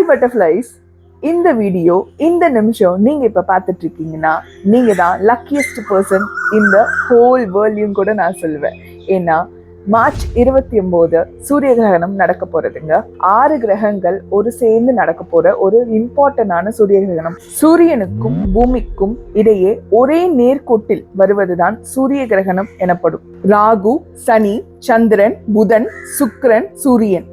Hi butterflies. இந்த video இந்த நிமிஷம் நீங்க இப்ப பார்த்துட்டு இருக்கீங்கன்னா நீங்க தான் லக்கியஸ்ட் பர்சன் இந்த ஹோல் வேர்ல்டையும் கூட நான் சொல்லுவேன். ஏன்னா மார்ச் 29 சூரிய கிரகணம் நடக்க போறதுங்க. 6 கிரகங்கள் ஒரு சேர்ந்து நடக்க போற ஒரு இம்பார்ட்டன்டான சூரிய கிரகணம். சூரியனுக்கும் பூமிக்கும் இடையே ஒரே நேர்கோட்டில் வருவதுதான் சூரிய கிரகணம் எனப்படும். ராகு, சனி, சந்திரன், புதன், சுக்கிரன், சூரியன்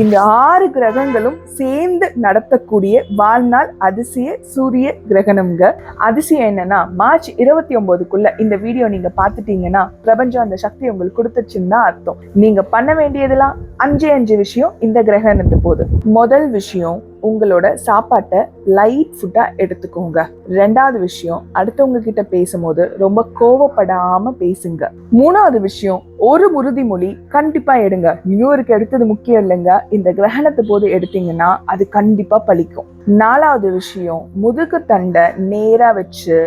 இந்த 6 கிரகங்களும் சேர்ந்து நடத்தக்கூடிய வாழ்நாள் அதிசய சூரிய கிரகணம்ங்க. அதிசயம் என்னன்னா, மார்ச் 29க்குள்ள இந்த வீடியோ நீங்க பாத்துட்டீங்கன்னா பிரபஞ்சம் அந்த சக்தி உங்களுக்கு கொடுத்துச்சுன்னு அர்த்தம். நீங்க பண்ண வேண்டியதெல்லாம் 5 விஷயம் இந்த கிரகணத்து போது. முதல் விஷயம், உங்களோட சாப்பாட்டை லைட் ஃபுட்டா எடுத்துக்கோங்க. 2வது விஷயம், அடுத்தவங்க கிட்ட பேசும்போது ரொம்ப கோவப்படாம பேசுங்க. 3வது விஷயம், ஒரு உறுதிமொழி கண்டிப்பா எடுங்க. நியூ இயருக்கு எடுத்தது முக்கியம் இல்லைங்க, இந்த கிரகணத்து போது எடுத்தீங்கன்னா அது கண்டிப்பா பலிக்கும். 4வது விஷயம், முதுகு தண்டை நேரா வச்சு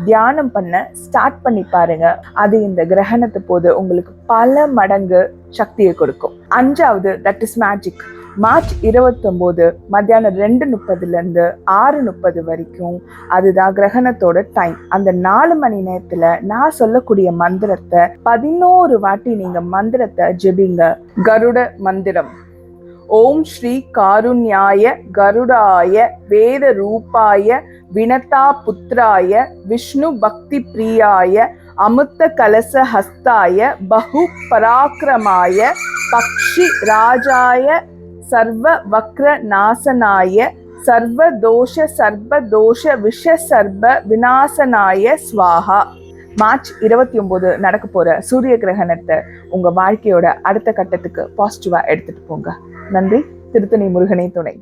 தியானம் பண்ண ஸ்டார்ட் பண்ணி பாருங்க. அது இந்த கிரகணத்து போது உங்களுக்கு பல மடங்கு சக்தியை கொடுக்கும். 5வது, தட் இஸ் மேஜிக். மார்ச் 29 மத்தியானம் 2:30 6:30 வரைக்கும் அதுதான் கிரகணத்தோட டைம். அந்த 4 மணி நேரத்துல நான் சொல்லக்கூடிய மந்திரத்தை 11 வாட்டி நீங்க மந்திரத்தை ஜெபிங்க. கருட மந்திரம்: ஓம் ஸ்ரீ காருண்யாய கருடாய வேத ரூபாய வினதா புத்ராய விஷ்ணு பக்தி பிரியாய அமுத்த கலச ஹஸ்தாய பகு பராக்கிரமாய பக்ஷி ராஜாய சர்வ வக்ர நாசனாய சர்வதோஷ விஷ சர்வ விநாசனாய ஸ்வாஹா. மார்ச் 29 நடக்க போற சூரிய கிரகணத்தை உங்க வாழ்க்கையோட அடுத்த கட்டத்துக்கு பாசிட்டிவா எடுத்துட்டு போங்க. நன்றி. திருத்தணி முருகனே துணை.